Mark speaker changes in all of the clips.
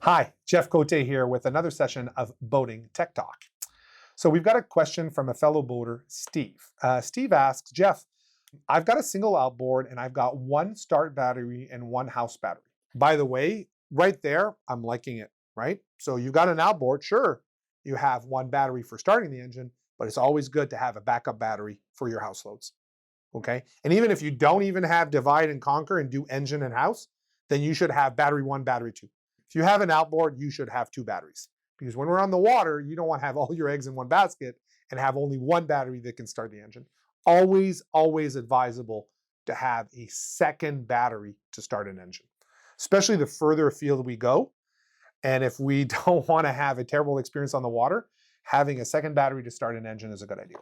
Speaker 1: Hi, Jeff Cote here with another session of Boating Tech Talk. So we've got a question from a fellow boater, Steve. Steve asks, Jeff, I've got a single outboard and I've got one start battery and one house battery. By the way, right there, I'm liking it, right? So you've got an outboard, sure, you have one battery for starting the engine, but it's always good to have a backup battery for your house loads, okay? And even if you don't even have divide and conquer and do engine and house, then you should have battery one, battery two. If you have an outboard, you should have two batteries. Because when we're on the water, you don't want to have all your eggs in one basket and have only one battery that can start the engine. Always, always advisable to have a second battery to start an engine, especially the further afield we go. And if we don't want to have a terrible experience on the water, having a second battery to start an engine is a good idea.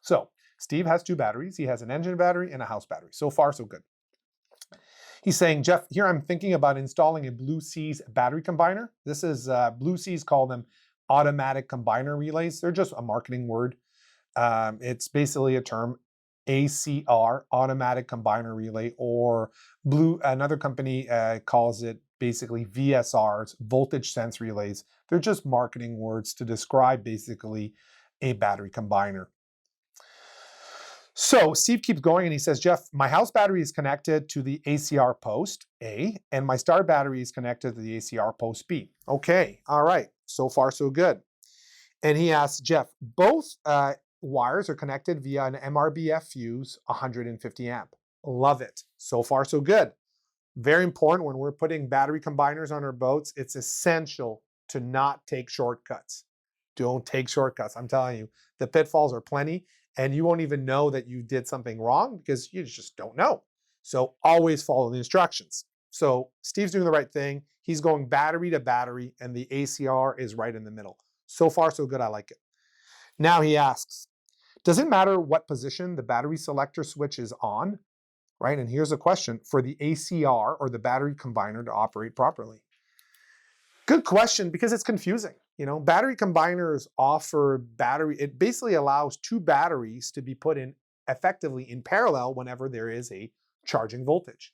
Speaker 1: So Steve has two batteries. He has an engine battery and a house battery. So far, so good. He's saying, Jeff, here I'm thinking about installing a Blue Seas battery combiner. This is, Blue Seas call them automatic combiner relays. They're just a marketing word. It's basically a term, ACR, automatic combiner relay, or another company calls it basically VSRs, voltage sense relays. They're just marketing words to describe basically a battery combiner. So Steve keeps going and he says, Jeff, my house battery is connected to the ACR post A, and my start battery is connected to the ACR post B. Okay, all right, so far so good. And he asks, Jeff, both wires are connected via an MRBF fuse, 150 amp. Love it, so far so good. Very important when we're putting battery combiners on our boats, it's essential to not take shortcuts. Don't take shortcuts, I'm telling you. The pitfalls are plenty. And you won't even know that you did something wrong because you just don't know. So always follow the instructions. So Steve's doing the right thing. He's going battery to battery and the ACR is right in the middle. So far, so good, I like it. Now he asks, does it matter what position the battery selector switch is on? Right, and here's a question for the ACR or the battery combiner to operate properly. Good question, because it's confusing. You know, battery combiners offer it basically allows two batteries to be put in effectively in parallel whenever there is a charging voltage.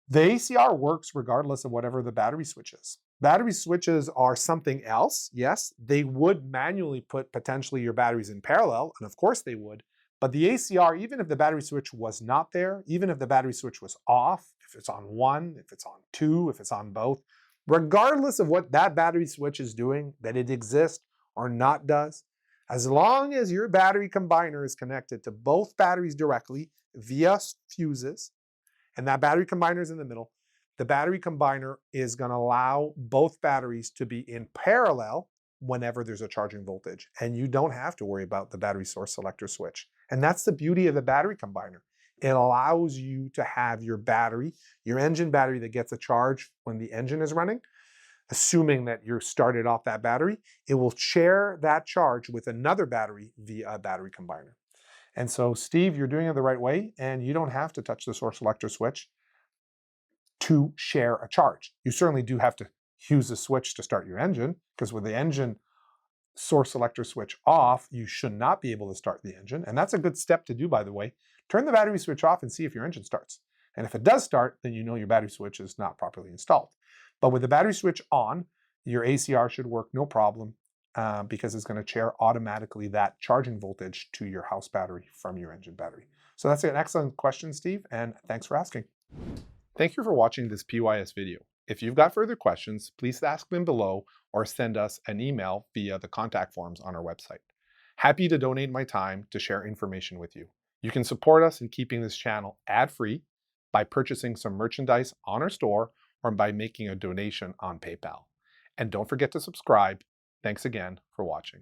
Speaker 1: The ACR works regardless of whatever the battery switch is. Battery switches are something else. Yes, they would manually put potentially your batteries in parallel, and of course they would. But the ACR, even if the battery switch was not there, even if the battery switch was off, if it's on one, if it's on two, if it's on both, regardless of what that battery switch is doing, that it exists or not does, as long as your battery combiner is connected to both batteries directly via fuses, and that battery combiner is in the middle, the battery combiner is going to allow both batteries to be in parallel whenever there's a charging voltage. And you don't have to worry about the battery source selector switch. And that's the beauty of a battery combiner. It allows you to have your battery, your engine battery that gets a charge when the engine is running, assuming that you're started off that battery, it will share that charge with another battery via a battery combiner. And so, Steve, you're doing it the right way, and you don't have to touch the source selector switch to share a charge. You certainly do have to use the switch to start your engine, because with the engine source selector switch off, you should not be able to start the engine. And that's a good step to do, by the way. Turn the battery switch off and see if your engine starts. And if it does start, then you know your battery switch is not properly installed. But with the battery switch on, your ACR should work no problem because it's going to share automatically that charging voltage to your house battery from your engine battery. So that's an excellent question, Steve, and thanks for asking. Thank you for watching this PYS video. If you've got further questions, please ask them below or send us an email via the contact forms on our website. Happy to donate my time to share information with you. You can support us in keeping this channel ad-free by purchasing some merchandise on our store or by making a donation on PayPal. And don't forget to subscribe. Thanks again for watching.